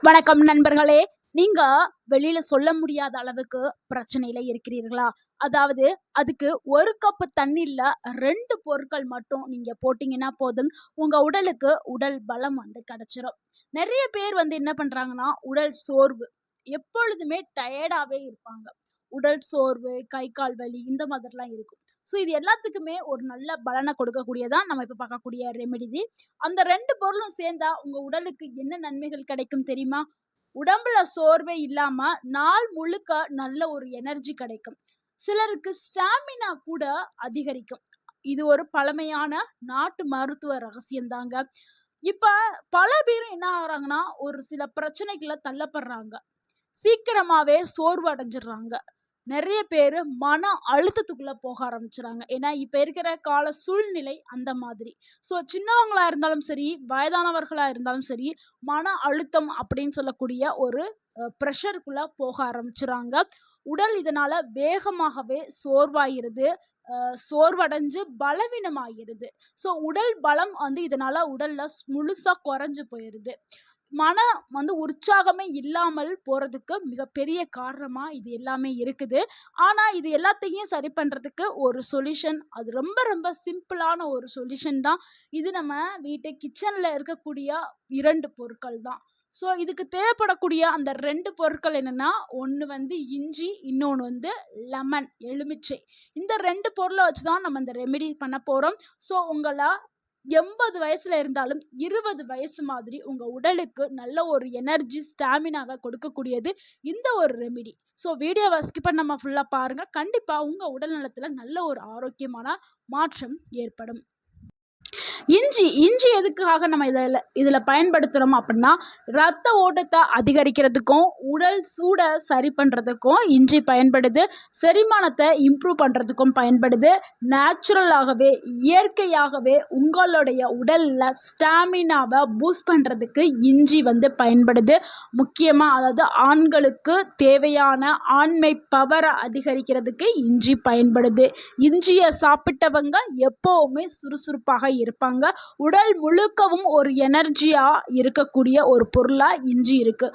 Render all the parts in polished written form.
வணக்கம் நண்பர்களே. நீங்க வெளியில சொல்ல முடியாத அளவுக்கு பிரச்சனையில இருக்கிறீர்களா? அதாவது அதுக்கு 1 கப் தண்ணீல 2 பொருட்கள் மட்டும் நீங்க போட்டீங்கன்னா போதும். உங்க உடலுக்கு உடல் பலம் கிடைச்சிரும். நெறைய பேர் என்ன பண்றாங்கன்னா, உடல் சோர்வு. எப்பொழுதுமே டயர்டாவே இருப்பாங்க. உடல் சோர்வு, கை, கால் வலி இந்த மாதிரிலாம் இருக்கும். இது எல்லாத்துக்குமே ஒரு நல்ல பலன கொடுக்கக்கூடியதான் நம்ம இப்ப பார்க்கக்கூடிய ரெமெடி. அந்த 2 பொருளும் சேர்ந்தா உங்க உடலுக்கு என்ன நன்மைகள் கிடைக்கும் தெரியுமா? உடம்புல சோர்வே இல்லாம நாள் முழுக்க நல்ல ஒரு எனர்ஜி கிடைக்கும். சிலருக்கு ஸ்டாமினா கூட அதிகரிக்கும். இது ஒரு பழமையான நாட்டு மருத்துவ ரகசியம் தாங்க. இப்ப பல பேர் என்ன ஆகுறாங்கன்னா, ஒரு சில பிரச்சனைக்குள்ள தள்ளப்படுறாங்க. சீக்கிரமாவே சோர்வு அடைஞ்சிடுறாங்க. நெறைய பேரு மன அழுத்தத்துக்குள்ள போக ஆரம்பிச்சுறாங்க. ஏன்னா, இப்ப இருக்கிற கால சூழ்நிலை அந்த மாதிரி. சின்னவங்களா இருந்தாலும் சரி, வயதானவர்களா இருந்தாலும் சரி, மன அழுத்தம் அப்படின்னு சொல்லக்கூடிய ஒரு பிரஷருக்குள்ள போக ஆரம்பிச்சுறாங்க. உடல் இதனால வேகமாகவே சோர்வாயிருது. சோர்வடைஞ்சு பலவீனமாயிருது. உடல் பலம் இதனால உடல்ல முழுசா குறைஞ்சு போயிருது. மன உற்சாகமே இல்லாமல் போறதுக்கு மிகப்பெரிய காரணமா இது எல்லாமே இருக்குது. ஆனா இது எல்லாத்தையும் சரி பண்றதுக்கு ஒரு சொல்யூஷன், அது ரொம்ப ரொம்ப சிம்பிளான ஒரு சொல்யூஷன் தான். இது நம்ம வீட்டு கிச்சன்ல இருக்கக்கூடிய 2 பொருட்கள் தான். இதுக்கு தேவைப்படக்கூடிய அந்த 2 பொருட்கள் என்னன்னா, ஒண்ணு இஞ்சி, இன்னொன்னு லெமன், எலுமிச்சை. இந்த 2 பொருள வச்சு தான் நம்ம இந்த ரெமெடி பண்ண போறோம். உங்கள 80 வயசுல இருந்தாலும் 20 வயசு மாதிரி உங்க உடலுக்கு நல்ல ஒரு எனர்ஜி, ஸ்டாமினாவை கொடுக்கக்கூடியது இந்த ஒரு ரெமெடி. வீடியோவை ஸ்கிப் பண்ணாம ஃபுல்லா பாருங்க. கண்டிப்பா உங்க உடல் நலத்துல நல்ல ஒரு ஆரோக்கியமான மாற்றம் ஏற்படும். இஞ்சி எதுக்காக நம்ம இதுல பயன்படுத்துறோம் அப்படின்னா, ரத்த ஓட்டத்தை அதிகரிக்கிறதுக்கும், உடல் சூடை சரி பண்றதுக்கும் இஞ்சி பயன்படுது. செரிமானத்தை இம்ப்ரூவ் பண்றதுக்கும் பயன்படுது. நேச்சுரலாகவே, இயற்கையாகவே உங்களுடைய உடல்ல ஸ்டாமினாவை பூஸ்ட் பண்றதுக்கு இஞ்சி பயன்படுது. முக்கியமா அதாவது ஆண்களுக்கு தேவையான ஆண்மை பவரை அதிகரிக்கிறதுக்கு இஞ்சி பயன்படுது. இஞ்சியை சாப்பிட்டவங்க எப்பவுமே சுறுசுறுப்பாக இருப்பாங்க. உடல் முழுக்கவும் ஒரு எனர்ஜியா இருக்கக்கூடிய ஒரு பொருளா இஞ்சி இருக்கு.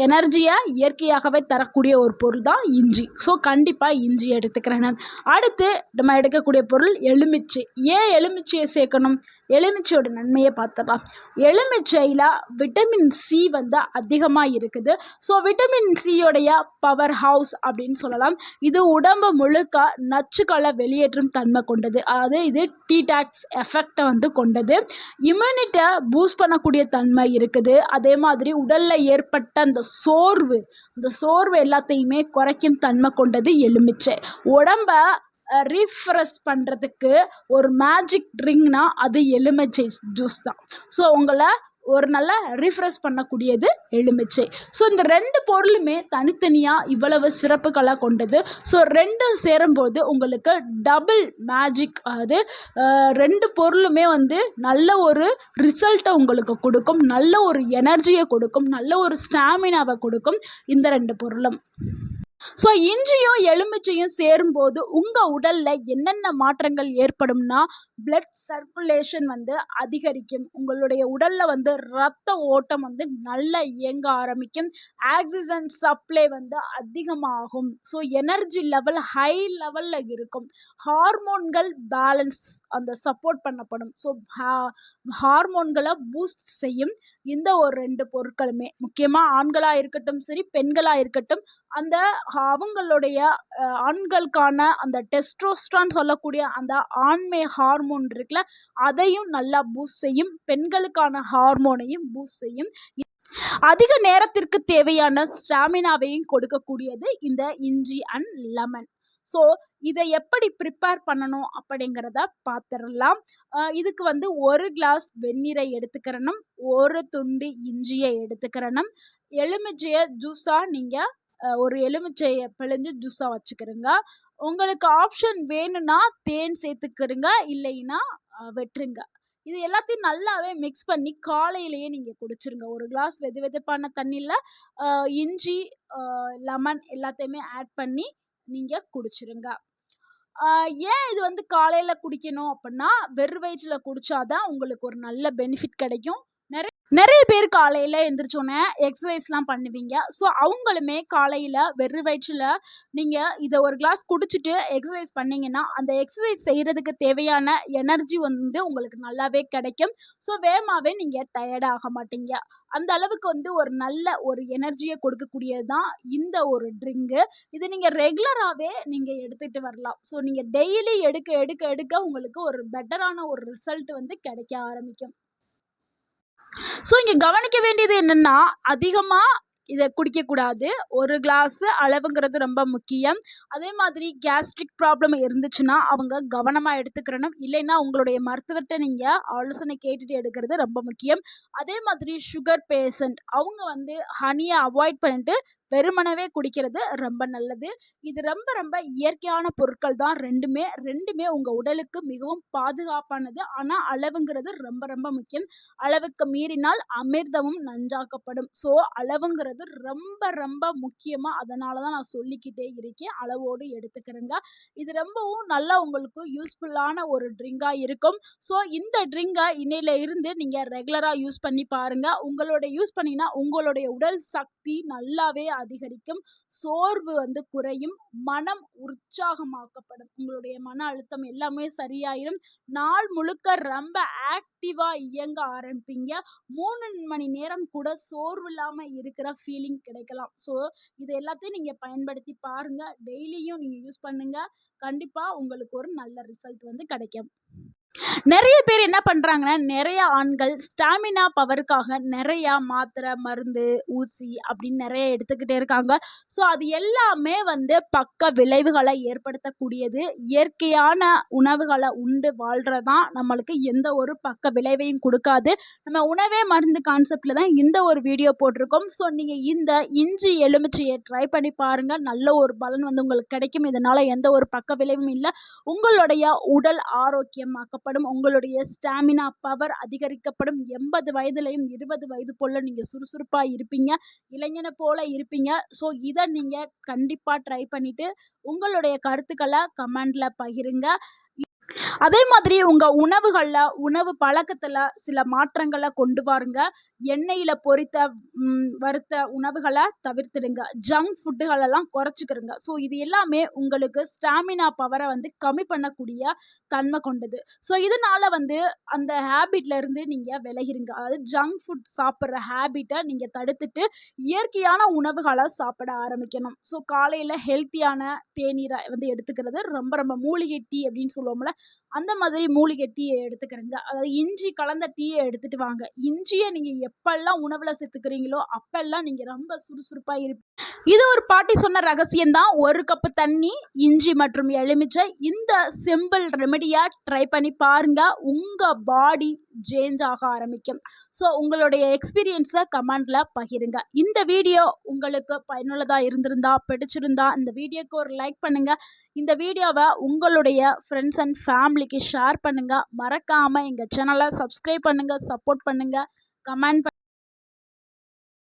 எனர்ஜியை இயற்கையாகவே தரக்கூடிய ஒரு பொருள் தான் இஞ்சி. கண்டிப்பா இஞ்சி எடுத்துக்கிறேன். அடுத்து நம்ம எடுக்கக்கூடிய பொருள் எலுமிச்சை. ஏன் எலுமிச்சையை சேர்க்கணும்? எலுமிச்சையோட நன்மையை பார்த்துடலாம். எலுமிச்சையில் விட்டமின் சி அதிகமாக இருக்குது. விட்டமின் சியோடைய பவர் ஹவுஸ் அப்படின்னு சொல்லலாம். இது உடம்பு முழுக்க நச்சுக்களை வெளியேற்றும் தன்மை கொண்டது. அதாவது இது டீடாக்ஸ் எஃபெக்டை கொண்டது. இம்யூனிட்டியை பூஸ்ட் பண்ணக்கூடிய தன்மை இருக்குது. அதே மாதிரி உடலில் ஏற்பட்ட அந்த சோர்வு எல்லாத்தையுமே குறைக்கும் தன்மை கொண்டது எலுமிச்சை. உடம்ப ரீஃப்ரெஷ் பண்ணுறதுக்கு ஒரு மேஜிக் ட்ரிங்க்னா அது எலுமிச்சை ஜூஸ் தான். உங்களை ஒரு நல்ல ரீஃப்ரெஷ் பண்ணக்கூடியது எலுமிச்சை. இந்த 2 பொருளுமே தனித்தனியாக இவ்வளவு சிறப்புகளை கொண்டது. 2 சேரும்போது உங்களுக்கு டபுள் மேஜிக். அதாவது 2 பொருளுமே நல்ல ஒரு ரிசல்ட்டை உங்களுக்கு கொடுக்கும், நல்ல ஒரு எனர்ஜியை கொடுக்கும், நல்ல ஒரு ஸ்டாமினாவை கொடுக்கும் இந்த 2 பொருளும். இஞ்சியும் எலுமிச்சையும் சேரும்போது உங்க உடல்ல என்னென்ன மாற்றங்கள் ஏற்படும்னா, பிளட் சர்க்குலேஷன் அதிகரிக்கும். உங்களுடைய உடல்ல ரத்த ஓட்டம் நல்லா இயங்க ஆரம்பிக்கும். ஆக்சிஜன் சப்ளை அதிகமாகும். எனர்ஜி லெவல் ஹை லெவல்ல இருக்கும். ஹார்மோன்கள் பேலன்ஸ் சப்போர்ட் பண்ணப்படும். ஹார்மோன்களை பூஸ்ட் செய்யும் இந்த ஒரு 2 பொருட்களுமே. முக்கியமா ஆண்களா இருக்கட்டும் சரி, பெண்களா இருக்கட்டும், அந்த அவங்களுடைய ஆண்களுக்கான அந்த டெஸ்டோஸ்டரான் சொல்லக்கூடிய அந்த ஆண்மை ஹார்மோன் இருக்குல்ல, அதையும் நல்லா பூஸ்ட் செய்யும். பெண்களுக்கான ஹார்மோனையும் பூஸ்ட் செய்யும். அதிக நேரத்திற்கு தேவையான ஸ்டாமினாவையும் கொடுக்கக்கூடியது இந்த இஞ்சி அண்ட் லெமன். இதை எப்படி ப்ரிப்பேர் பண்ணணும் அப்படிங்கிறத பார்த்துடலாம். இதுக்கு 1 கிளாஸ் வெந்நீரை எடுத்துக்கிறணும், 1 துண்டு இஞ்சியை எடுத்துக்கிறணும், எலுமிச்சையை ஜூஸாக நீங்கள் ஒரு எலுமிச்சையை பிழிஞ்சு ஜூஸாக வச்சுக்கிறங்க. உங்களுக்கு ஆப்ஷன் வேணும்னா தேன் சேர்த்துக்கிறங்க, இல்லைன்னா வெட்டுருங்க. இது எல்லாத்தையும் நல்லாவே மிக்ஸ் பண்ணி காலையிலேயே நீங்கள் குடிச்சிருங்க. 1 கிளாஸ் வெது வெதுப்பான தண்ணியில் இஞ்சி, லெமன் எல்லாத்தையுமே ஆட் பண்ணி நீங்கள் குடிச்சிருங்க. ஏன் இது காலையில் குடிக்கணும் அப்படின்னா, வெறும் வயிற்றில் குடித்தாதான் உங்களுக்கு ஒரு நல்ல பெனிஃபிட் கிடைக்கும். நிறைய நிறைய பேர் காலையில் எந்திரிச்சோன்னே எக்ஸசைஸ்லாம் பண்ணுவீங்க. ஸோ அவங்களுமே காலையில் வெறும் வயிற்றில் நீங்கள் இதை ஒரு கிளாஸ் குடிச்சிட்டு எக்ஸசைஸ் பண்ணீங்கன்னா அந்த எக்ஸசைஸ் செய்கிறதுக்கு தேவையான எனர்ஜி வந்து உங்களுக்கு நல்லாவே கிடைக்கும். ஸோ வேகமாகவே நீங்கள் டயர்ட் ஆக மாட்டீங்க. அந்த அளவுக்கு வந்து ஒரு நல்ல ஒரு எனர்ஜியை கொடுக்கக்கூடியது தான் இந்த ஒரு ட்ரிங்கு. இது நீங்கள் ரெகுலராகவே நீங்கள் எடுத்துகிட்டு வரலாம். ஸோ நீங்கள் டெய்லி எடுக்க எடுக்க எடுக்க உங்களுக்கு ஒரு பெட்டரான ஒரு ரிசல்ட் வந்து கிடைக்க ஆரம்பிக்கும். ஸோ இங்கே கவனிக்க வேண்டியது என்னென்னா, அதிகமாக இதை குடிக்கக்கூடாது. ஒரு கிளாஸு அளவுங்கிறது ரொம்ப முக்கியம். அதே மாதிரி கேஸ்ட்ரிக் ப்ராப்ளம் இருந்துச்சுன்னா அவங்க கவனமாக எடுத்துக்கிறணும். இல்லைன்னா உங்களுடைய மருத்துவர்கிட்ட நீங்கள் ஆலோசனை கேட்டுட்டு எடுக்கிறது ரொம்ப முக்கியம். அதே மாதிரி சுகர் பேஷண்ட் அவங்க வந்து ஹனியை அவாய்ட் பண்ணிட்டு வெறுமனவே குடிக்கிறது ரொம்ப நல்லது. இது ரொம்ப ரொம்ப இயற்கையான பொருட்கள் தான் ரெண்டுமே. ரெண்டுமே உங்கள் உடலுக்கு மிகவும் பாதுகாப்பானது. ஆனால் அளவுங்கிறது ரொம்ப ரொம்ப முக்கியம். அளவுக்கு மீறினால் அமிர்தமும் நஞ்சாக்கப்படும். ஸோ அளவுங்கிறது ரொம்ப ரொம்ப முக்கியமாக, அதனால தான் நான் சொல்லிக்கிட்டே இருக்கேன், அளவோடு எடுத்துக்கிறேங்க. இது ரொம்பவும் நல்லா உங்களுக்கு யூஸ்ஃபுல்லான ஒரு ட்ரிங்காக இருக்கும். ஸோ இந்த ட்ரிங்கை இன்னையில இருந்து நீங்கள் ரெகுலராக யூஸ் பண்ணி பாருங்கள். யூஸ் பண்ணிங்கன்னா உங்களுடைய உடல் சக்தி நல்லாவே அதிகரிக்கும். சோர்வு வந்து குறையும். மனம் உற்சாகமாக்கப்படும். உங்களுடைய மன அழுத்தம் எல்லாமே சரியாயிரும். நாள் முழுக்க ரொம்ப ஆக்டிவா இயங்க ஆரம்பிப்பீங்க. 3 மணி நேரம் கூட சோர்வு இல்லாம இருக்கிற ஃபீலிங் கிடைக்கலாம். ஸோ இது எல்லாத்தையும் நீங்க பயன்படுத்தி பாருங்க. டெய்லியும் நீங்க யூஸ் பண்ணுங்க. கண்டிப்பா உங்களுக்கு ஒரு நல்ல ரிசல்ட் வந்து கிடைக்கும். நிறைய பேர் என்ன பண்ணுறாங்கன்னா, நிறைய ஆண்கள் ஸ்டாமினா பவருக்காக நிறையா மாத்திரை, மருந்து, ஊசி அப்படின்னு நிறைய எடுத்துக்கிட்டே இருக்காங்க. ஸோ அது எல்லாமே வந்து பக்க விளைவுகளை ஏற்படுத்தக்கூடியது. இயற்கையான உணவுகளை உண்டு வாழ்கிறது தான் நம்மளுக்கு எந்த ஒரு பக்க விளைவையும் கொடுக்காது. நம்ம உணவே மருந்து கான்செப்டில் தான் இந்த ஒரு வீடியோ போட்டிருக்கோம். ஸோ நீங்கள் இந்த இஞ்சி எலுமிச்சையை ட்ரை பண்ணி பாருங்கள். நல்ல ஒரு பலன் வந்து உங்களுக்கு கிடைக்கும். இதனால் எந்த ஒரு பக்க விளைவும் இல்லை. உங்களுடைய உடல் ஆரோக்கியமாக்கப்படும். உங்களுடைய ஸ்டாமினா பவர் அதிகரிக்கப்படும். 80 வயதுலையும் 20 வயது போல் நீங்கள் சுறுசுறுப்பாக இருப்பீங்க. இளைஞனை போல இருப்பீங்க. ஸோ இதை நீங்கள் கண்டிப்பாக ட்ரை பண்ணிவிட்டு உங்களுடைய கருத்துக்களை கமெண்டில் பகிருங்க. அதே மாதிரி உங்கள் உணவு பழக்கத்தில் சில மாற்றங்களை கொண்டு வாருங்க. எண்ணெயில் பொரித்த வறுத்த உணவுகளை தவிர்த்துடுங்க. ஜங்க் ஃபுட்டுகளெல்லாம் குறைச்சிக்கிறங்க. ஸோ இது எல்லாமே உங்களுக்கு ஸ்டாமினா பவரை வந்து கம்மி பண்ணக்கூடிய தன்மை கொண்டது. ஸோ இதனால் வந்து அந்த ஹேபிட்லேருந்து நீங்கள் விலகிருங்க. அதாவது ஜங்க் ஃபுட் சாப்பிட்ற ஹேபிட்டை நீங்கள் தடுத்துட்டு இயற்கையான உணவுகளை சாப்பிட ஆரம்பிக்கணும். ஸோ காலையில் ஹெல்த்தியான தேநீரை வந்து எடுத்துக்கிறது ரொம்ப ரொம்ப மூலிகை டீ அப்படின்னு சொல்லுவோம்ல, அந்த மாதிரி மூலிகை டீயை எடுத்துக்கிறேங்க. அதாவது இஞ்சி கலந்த டீயை எடுத்துகிட்டு வாங்க. இஞ்சியை நீங்கள் எப்பெல்லாம் உணவில் சேர்த்துக்கிறீங்களோ அப்பெல்லாம் நீங்கள் ரொம்ப சுறுசுறுப்பாக இருப்பீங்க. இது ஒரு பாட்டி சொன்ன ரகசியம்தான். 1 கப்பு தண்ணி, இஞ்சி மற்றும் எலுமிச்சை. இந்த சிம்பிள் ரெமெடியா ட்ரை பண்ணி பாருங்க. உங்கள் பாடி சேஞ்ச் ஆக ஆரம்பிக்கும். ஸோ உங்களுடைய எக்ஸ்பீரியன்ஸை கமெண்டில் பகிருங்க. இந்த வீடியோ உங்களுக்கு பயனுள்ளதாக இருந்திருந்தா, பிடிச்சிருந்தா இந்த வீடியோக்கு ஒரு லைக் பண்ணுங்கள். இந்த வீடியோவை உங்களுடைய ஃப்ரெண்ட்ஸ் அண்ட் ஃபேமிலிக்கு ஷேர் பண்ணுங்கள். மறக்காமல் எங்கள் சேனலை சப்ஸ்கிரைப் பண்ணுங்கள், சப்போர்ட் பண்ணுங்கள், கமெண்ட்